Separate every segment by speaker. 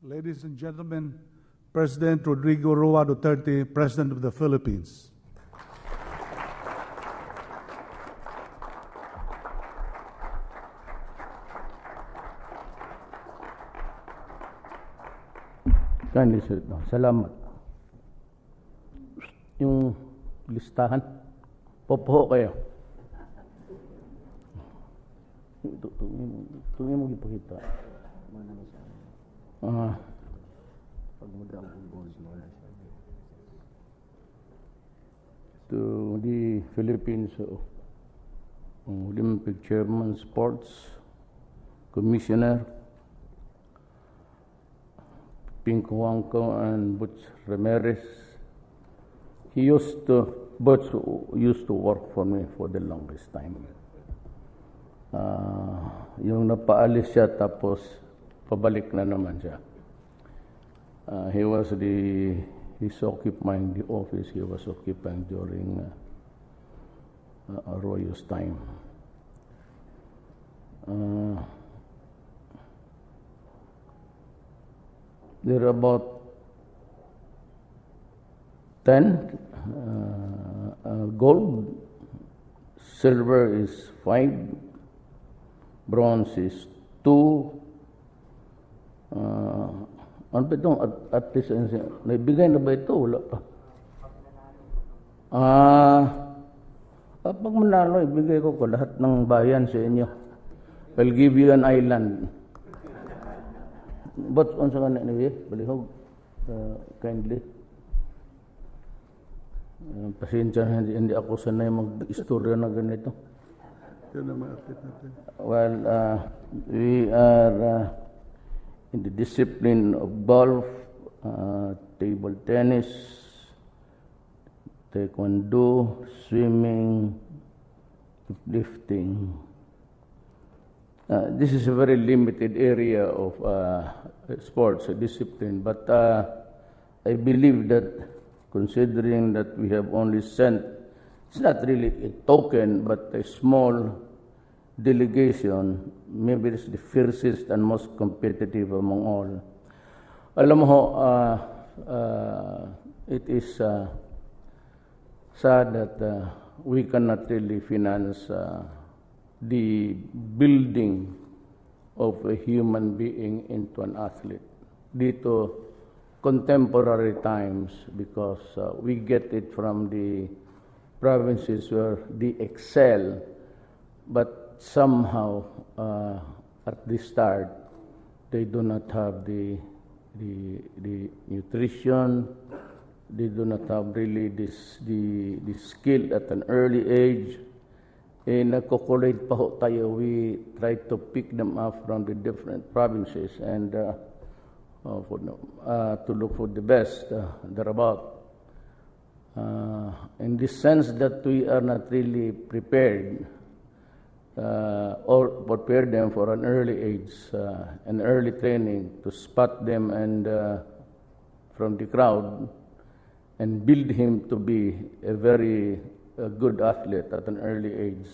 Speaker 1: Ladies and gentlemen, President Rodrigo Duterte, President of the Philippines.
Speaker 2: Kindly sit down. Salamat. Yung listahan, popo kayo. Tungin mo ipakita. To the Philippines Olympic Chairman, Sports Commissioner, Pinko Wangko and Butch Ramirez. Butch used to work for me for the longest time. Yung napaalis siya tapos pabalik na naman siya. He's occupying the office he was occupying during Arroyo's time. There are about 10 gold, silver is 5, bronze is 2. Ano ba itong at least, naibigay na ba ito? Wala pa. Pag manalo, ibigay ko lahat ng bayan sa inyo. I'll give you an island. But on sa kanina niya, balihog, kindly. Pasensya, hindi ako sanay mag-istorya na ganito. Well, we are in the discipline of golf, table tennis, taekwondo, swimming, lifting. This is a very limited area of sports discipline, but I believe that considering that we have only sent, it's not really a token, but a small delegation, maybe it's the fiercest and most competitive among all. Alam mo, it is sad that we cannot really finance the building of a human being into an athlete. Dito, contemporary times, because we get it from the provinces where they excel, but somehow at the start they do not have the nutrition, they do not have really the skill at an early age. Nagko-collate pa ho tayo. We try to pick them up from the different provinces and to look for the best thereabout. In the sense that we are not really prepared or prepare them for an early age, an early training to spot them and from the crowd and build him to be a very good athlete at an early age.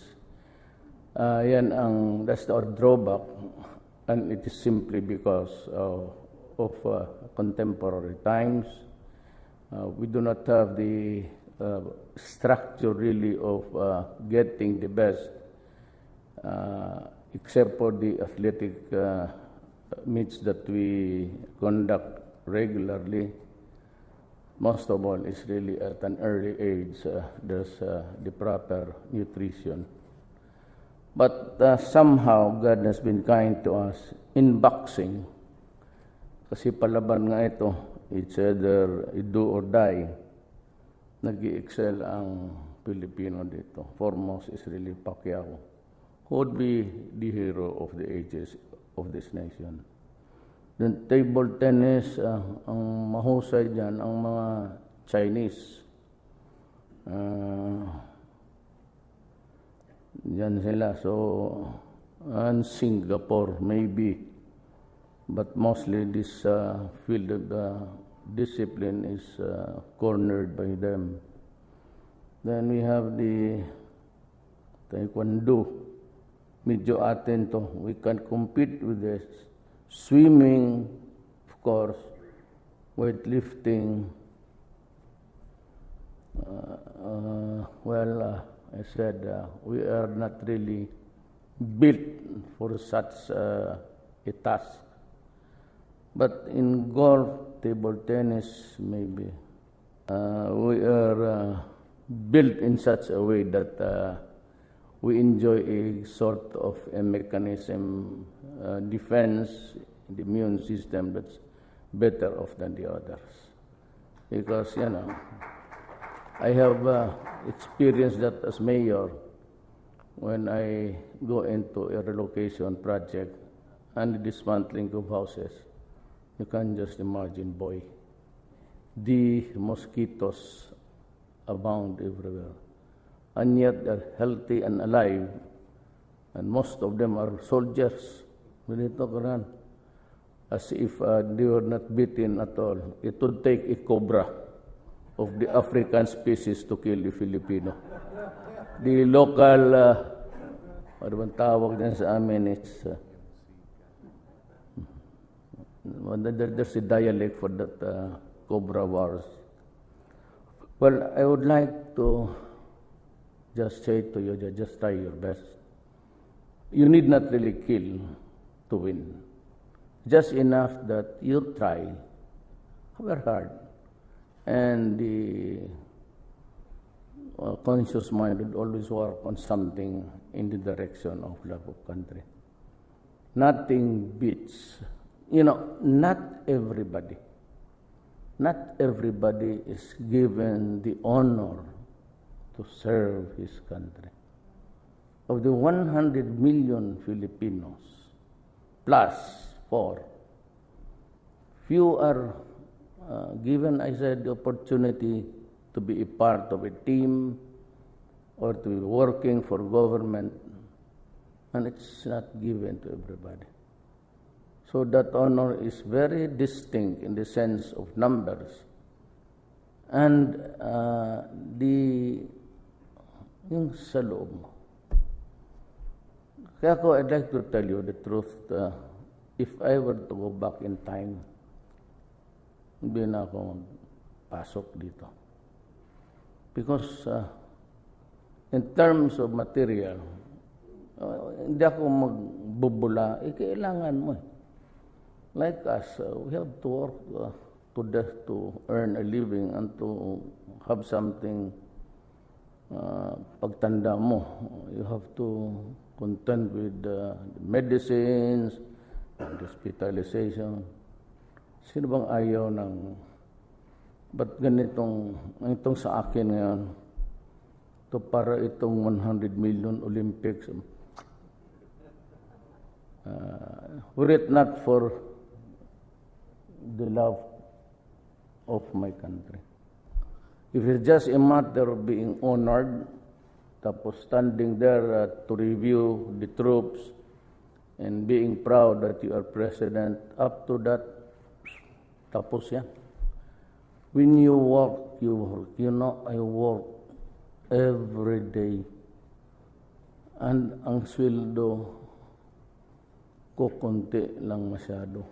Speaker 2: That's our drawback, and it is simply because of contemporary times. We do not have the structure really of getting the best, except for the athletic meets that we conduct regularly. Most of all is really at an early age. There's the proper nutrition. But somehow God has been kind to us in boxing. Kasi palaban nga ito, it's either do or die. Nag-i-excel ang Pilipino dito. Foremost is really Pacquiao, who would be the hero of the ages of this nation. Then table tennis, ang mahusay dyan, ang mga Chinese. Dyan sila. So, and Singapore maybe. But mostly this field of discipline is cornered by them. Then we have the taekwondo. Medyo atin to. We can compete with this. Swimming, of course, weightlifting. I said we are not really built for such a task. But in golf, table tennis, maybe, we are built in such a way that we enjoy a sort of a mechanism, defense, the immune system that's better off than the others. Because, I have experienced that as mayor when I go into a relocation project and the dismantling of houses. You can just imagine, boy, the mosquitoes abound everywhere. And yet they're healthy and alive, and most of them are soldiers. Ganito ka rin. As if they were not beaten at all. It would take a cobra of the African species to kill the Filipino. The local, ano bang tawag din sa amin, it's, there's a dialect for that cobra wars. Well, I would like to just say to you, just try your best. You need not really kill to win. Just enough that you try, however hard, and the conscious mind would always work on something in the direction of love of country. Nothing beats, not everybody is given the honor to serve his country. Of the 100 million Filipinos, plus 4, few are given, I said, the opportunity to be a part of a team or to be working for government, and it's not given to everybody. So that honor is very distinct in the sense of numbers. And yung sa loob mo. Kaya I'd like to tell you the truth. If I were to go back in time, hindi na ako magpasok dito. Because in terms of material, hindi ako magbubula. Kailangan mo. Like us, we have to work to death to earn a living and to have something pagtanda mo. You have to contend with the medicines, and hospitalization. Sino bang ayaw ng... Ba't itong sa akin ngayon, to para itong 100 million Olympics. Were it not for the love of my country. If it's just a matter of being honored, tapos standing there to review the troops and being proud that you are president, up to that, tapos yan. When you work, you work. I work every day. And ang sweldo ko konti lang masyado.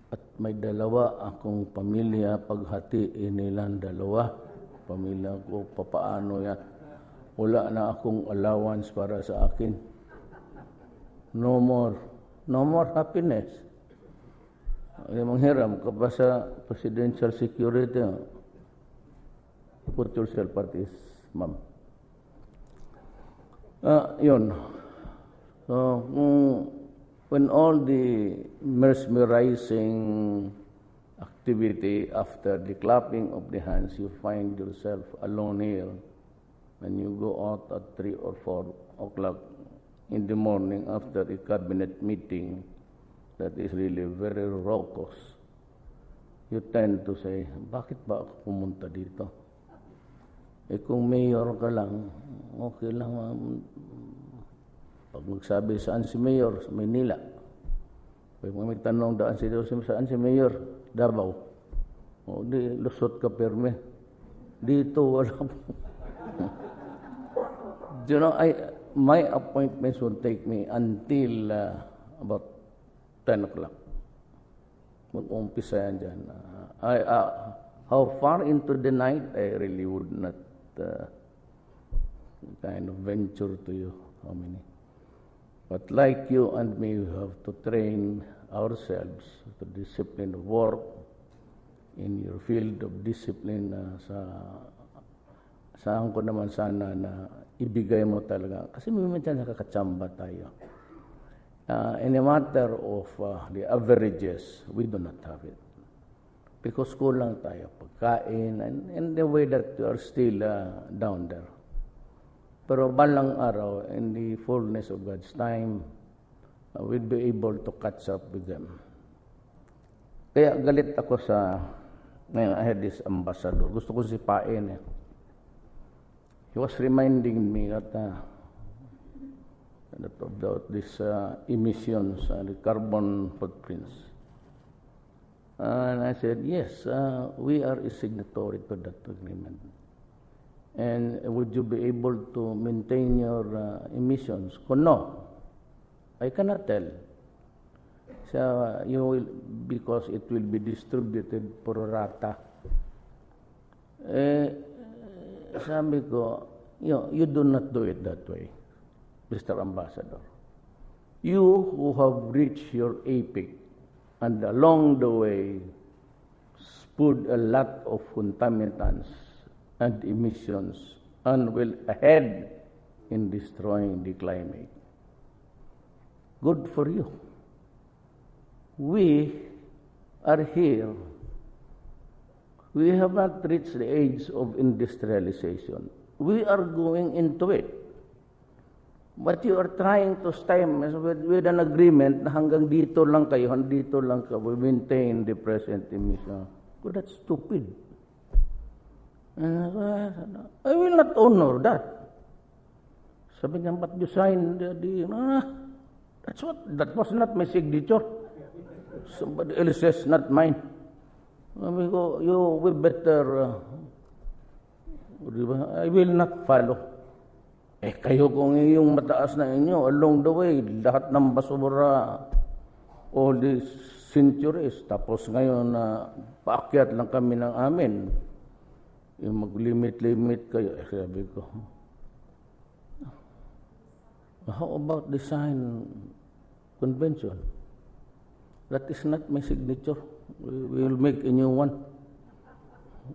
Speaker 2: At may dalawa akong pamilya, paghatiin nilang dalawa. Pamilya ko, papaano yan? Wala na akong allowance para sa akin. No more happiness. Manghiram ka pa sa presidential security. Put yourself at ease, ma'am. Yun. So, when all the mesmerizing activity after the clapping of the hands, you find yourself alone here, and you go out at 3 or 4 o'clock in the morning after a cabinet meeting that is really very raucous, you tend to say, bakit ba ako pumunta dito? Kung mayor ka lang, okay lang. Pag magsabi saan si mayor, sa Maynila. Pag may tanong saan si mayor, Davao. O di, lusot ka perme. Dito, wala po. My appointments will take me until about 10 o'clock. mag-umpisa yan dyan. How far into the night, I really would not kind of venture to you how many. But like you and me, we have to train ourselves to discipline of work in your field of discipline. Saan ko naman sana na ibigay mo talaga. Kasi minsan nakakatsamba tayo. In a matter of the averages, we do not have it. Because kulang tayo pagkain and the way that you are still down there. Pero balang araw, in the fullness of God's time, we'll be able to catch up with them. Kaya galit ako ngayon I had this ambassador. Gusto ko sipain eh. He was reminding me that about these emissions, the carbon footprints. And I said, yes, we are a signatory to that agreement. And would you be able to maintain your emissions? No, I cannot tell. So you will, because it will be distributed pro rata. Sabi ko, you do not do it that way, Mr. Ambassador. You who have reached your apex and along the way spewed a lot of contaminants and emissions and will ahead in destroying the climate. Good for you. We are here. We have not reached the age of industrialization. We are going into it. But you are trying to stem with an agreement na hanggang dito lang kayo, dito lang ka, we maintain the present emission. Well, that's stupid. I will not honor that. Sabi niya, but you signed that was not my signature. Somebody else says, not mine. Sabi ko, you will better, I will not follow. Kayo kung yung mataas na inyo, along the way, lahat ng basura, all these centuries, tapos ngayon paakyat lang kami ng amin. Yung mag-limit kayo, sabi ko. How about design convention? That is not my signature. We will make a new one.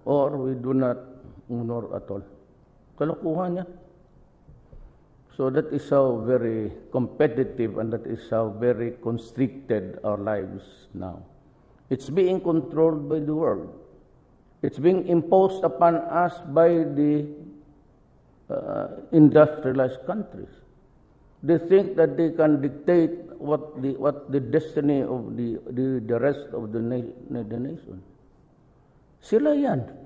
Speaker 2: Or we do not honor at all. Kalokohan yan. So that is how very competitive and that is how very constricted our lives now. It's being controlled by the world. It's being imposed upon us by the industrialized countries. They think that they can dictate what the destiny of the rest of the nation. Sila yan.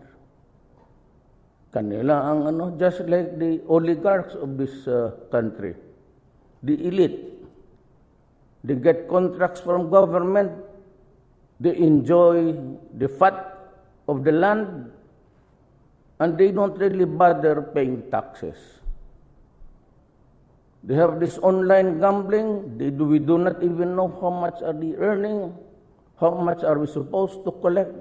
Speaker 2: Kanila ang just like the oligarchs of this country, the elite. They get contracts from government. They enjoy the fat of the land, and they don't really bother paying taxes. They have this online gambling. We do not even know how much are they earning, how much are we supposed to collect,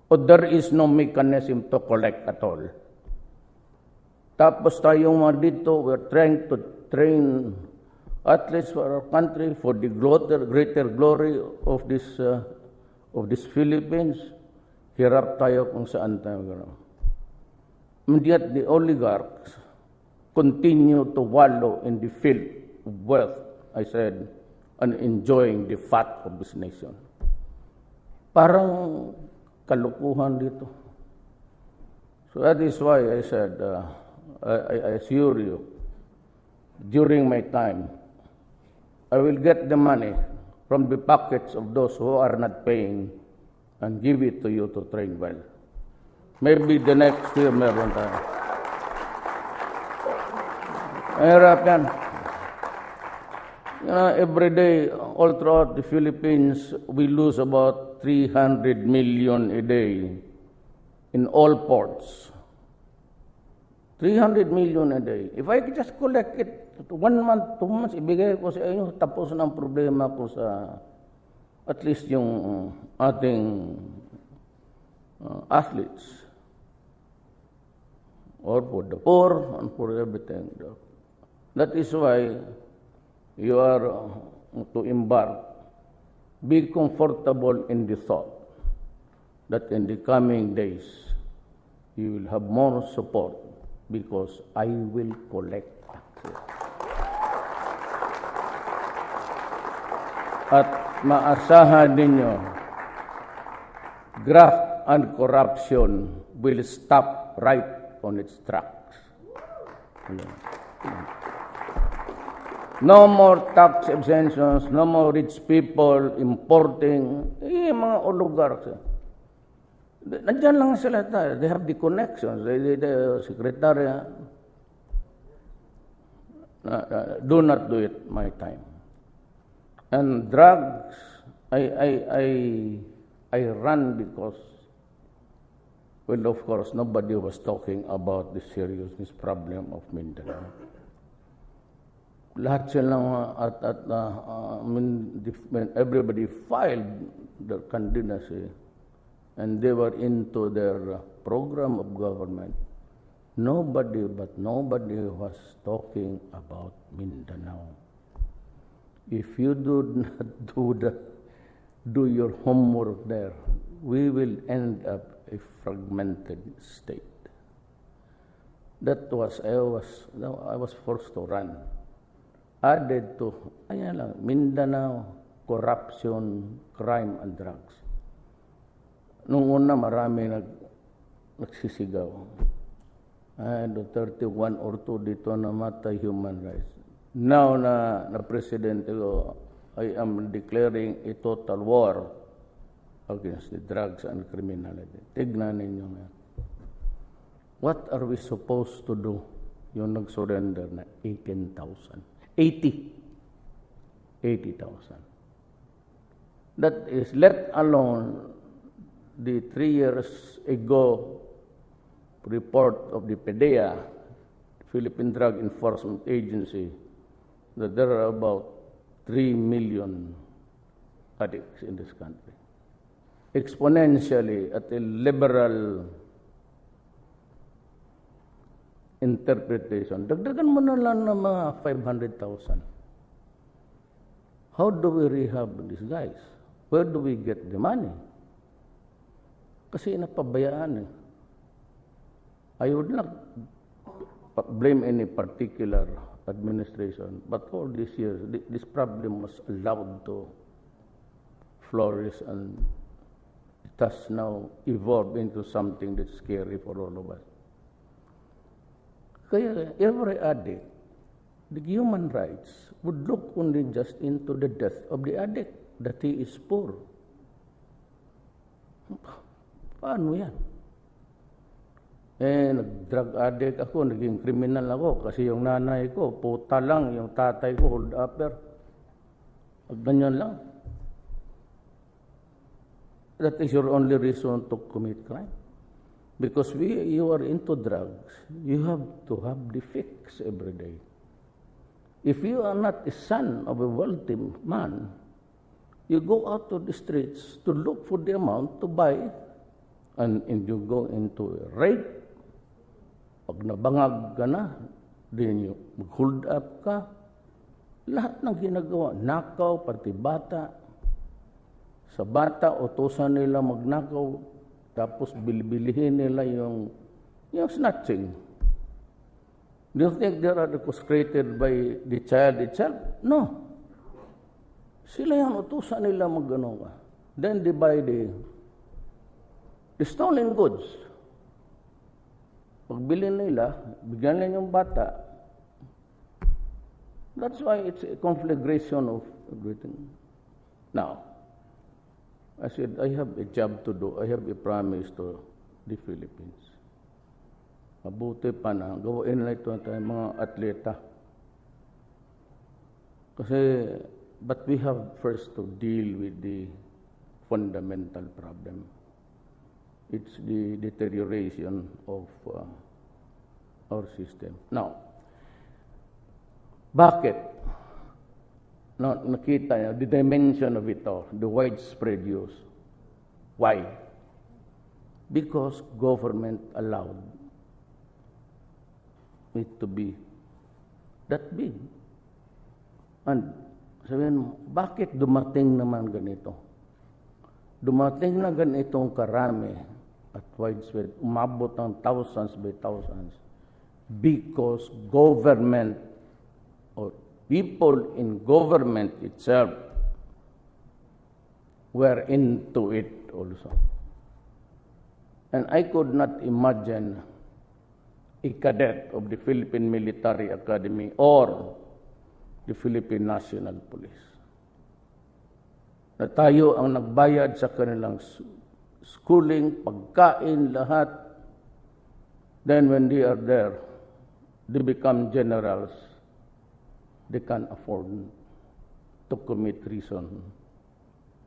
Speaker 2: or there is no mechanism to collect at all. Tapos tayong mga dito, we're trying to train athletes for our country for the greater glory of this Philippines. Hirap tayo kung saan tayo gano'n. And yet the oligarchs continue to wallow in the field of wealth, I said, and enjoying the fat of this nation. Parang kalukuhan dito. So that is why I said, I assure you, during my time, I will get the money from the pockets of those who are not paying and give it to you to train well. Maybe the next year meron tayo. Mahirap yan. Every day, all throughout the Philippines, we lose about 300 million a day in all ports. 300 million a day. If I could just collect it 1 month, 2 months, ibigay ko sa inyo, tapos na ang problema ko sa at least yung ating athletes, or for the poor and for everything. That is why you are to embark. Be comfortable in the thought that in the coming days you will have more support because I will collect taxes. At maasahan ninyo, graft and corruption will stop right on its tracks. No more tax exemptions, no more rich people importing. Mga oligarchs. Nandiyan lang sila tayo. They have the connections. The secretary. Do not do it my time. And drugs, I run because, well, of course, nobody was talking about the seriousness problem of Mindanao. Lahat silang when everybody filed their candidacy and they were into their program of government, nobody was talking about Mindanao. If you do not do your homework there, we will end up a fragmented state. That was, I was forced to run. Added to, ayan lang, Mindanao, corruption, crime, and drugs. Nung una, marami nagsisigaw. Duterte 1 or 2 dito namatay human rights. Now na presidente ko, I am declaring a total war against the drugs and criminality. Tignan ninyo nga. What are we supposed to do? Yung nag-surrender na 18,000. 80,000. That is, let alone the 3 years ago report of the PDEA, Philippine Drug Enforcement Agency, that there are about 3 million addicts in this country. Exponentially, at a liberal interpretation, dagdagan mo na lang ng mga 500,000. How do we rehab these guys? Where do we get the money? Kasi napabayaan. I would not blame any particular administration, but all these years, this problem was allowed to flourish, and it has now evolved into something that's scary for all of us. Kaya every addict, the human rights would look only just into the death of the addict, that he is poor. Paano yan? Nag-drug addict ako, naging criminal ako kasi yung nanay ko, puta lang, yung tatay ko, hold upper. Ganyan lang. That is your only reason to commit crime. Because you are into drugs, you have to have the fix every day. If you are not a son of a wealthy man, you go out to the streets to look for the amount to buy, and you go into a rape. Pag nabangag ka na, then you hold up ka. Lahat ng ginagawa, nakaw, pati bata. Sa bata, utusan nila magnakaw, tapos bilibilihin nila yung snatching. Do you think they are created by the child itself? No. Sila yung utusan nila mag-ano. Then they buy the stolen goods. Pagbili nila, bigyan nila yung bata. That's why it's a conflagration of everything. Now, I said, I have a job to do. I have a promise to the Philippines. Mabuti pa na, gawain na ito tayong mga atleta. Kasi, but we have first to deal with the fundamental problem. It's the deterioration of our system. Now, bakit nakita niya, the dimension of it all, the widespread use. Why? Because government allowed it to be that big. And sabihin mo, bakit dumating naman ganito? Dumating na ganitong karami at widespread, umabot ng thousands by thousands, because government or people in government itself were into it also. And I could not imagine a cadet of the Philippine Military Academy or the Philippine National Police na tayo ang nagbayad sa kanilang schooling, pagkain, lahat. Then when they are there, they become generals. They can't afford to commit treason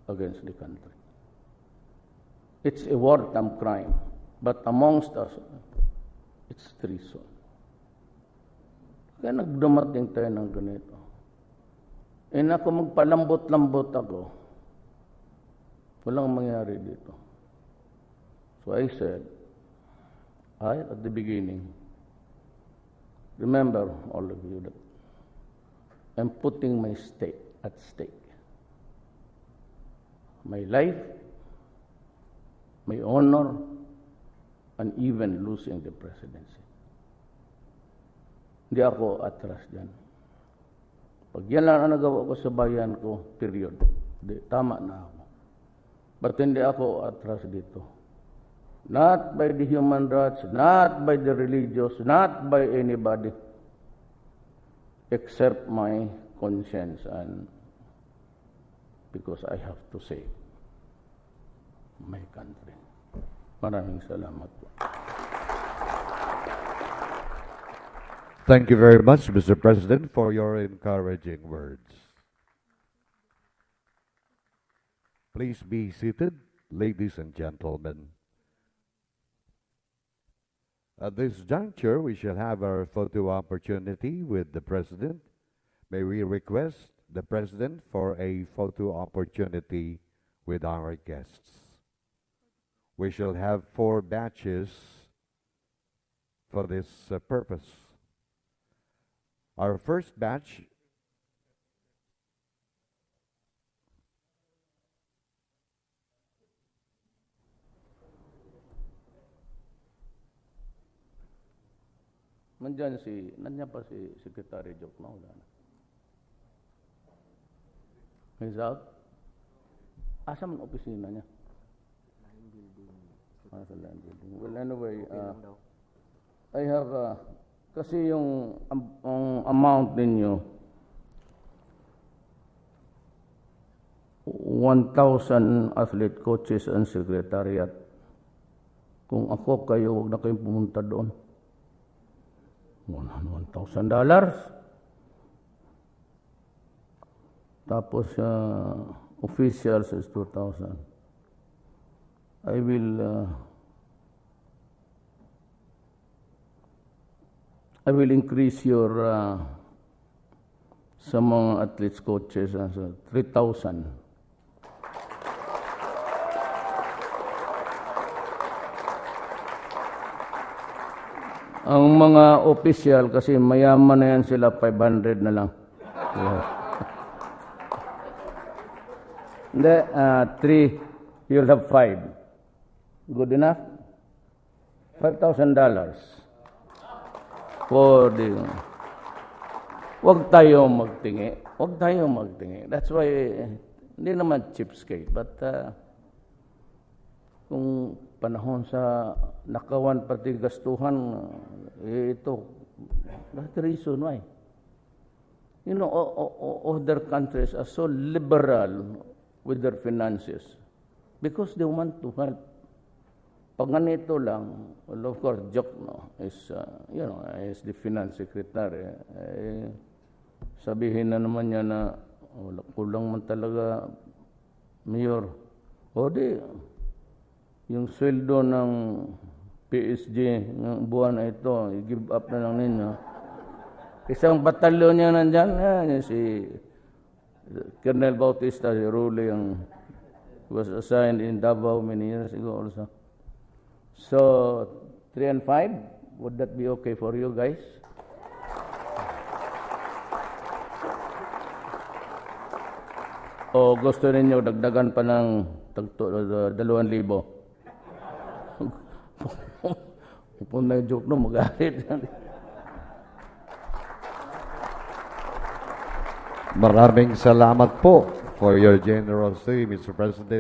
Speaker 2: against the country. It's a wartime crime, but amongst us, it's treason. Kaya nagdumating tayo ng ganito. Ako magpalambot-lambot ako, walang mangyari dito. So I said, at the beginning, remember all of you that I'm putting my stake at stake. My life, my honor, and even losing the presidency. Hindi ako atras dyan. Pag yan lang ang nagawa ko sa bayan ko, period. Tama na ako. But hindi ako atras dito. Not by the human rights, not by the religious, not by anybody, except my conscience and because I have to save my country. Maraming salamat po.
Speaker 3: Thank you very much, Mr. President, for your encouraging words. Please be seated, ladies and gentlemen. At this juncture, we shall have our photo opportunity with the President. May we request the President for a photo opportunity with our guests. We shall have 4 batches for this purpose. Our first batch
Speaker 2: nandiyan pa si Secretary Joke na wala na. He's out? Asa man opisina niya? Sa line building. Well, anyway, I have, kasi yung amount ninyo, 1,000 athlete coaches and secretariat. Kung ako kayo, huwag na kayong pumunta doon. $1,000. Tapos, officials is 2,000. I will increase your sa mga athletes coaches 3,000. Ang mga official kasi mayaman na yan sila, 500 na lang. Hindi, 3, you'll have 5. Good enough? $5,000 for the... Huwag tayo magtingi. Huwag tayo magtingi. That's why, hindi naman cheapskate, but kung panahon sa nakawan pati gastuhan, ito, that's the reason why. You know, other countries are so liberal with their finances because they want to help. Pag ganito lang, well, of course, joke, no, is, is the finance secretary. Sabihin na naman niya na, kulang man talaga, Mayor. O di, yung sweldo ng PSG ng buwan na ito, i-give up na lang ninyo. Isang batalyon niya nandyan, si Colonel Bautista Ruli was assigned in Davao many years ago also. So 3 and 5, would that be okay for you guys? O gusto ninyo dagdagan pa ng 2,000? Kung na-joke no, magalit.
Speaker 3: Maraming salamat po for your generosity, Mr. President.